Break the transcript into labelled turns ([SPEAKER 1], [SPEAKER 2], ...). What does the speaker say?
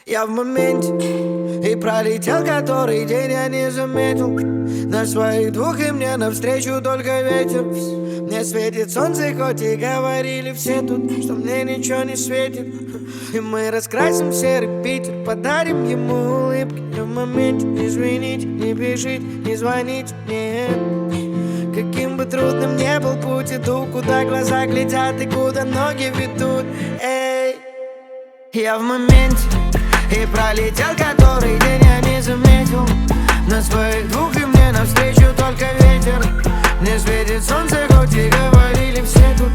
[SPEAKER 1] Я в моменте, и пролетел который день, я не заметил. На своих двух и мне навстречу только ветер. Мне светит солнце, хоть и говорили все тут, что мне ничего не светит. И мы раскрасим серый Питер, подарим ему улыбки. Я в моменте, извините, не бежите, не звоните, нет. Каким бы трудным ни был путь, иду, куда глаза глядят и куда ноги ведут. Эй, я в моменте, и пролетел который день, я не заметил. На своих двух и мне навстречу только ветер. Мне светит солнце, хоть и говорили все тут,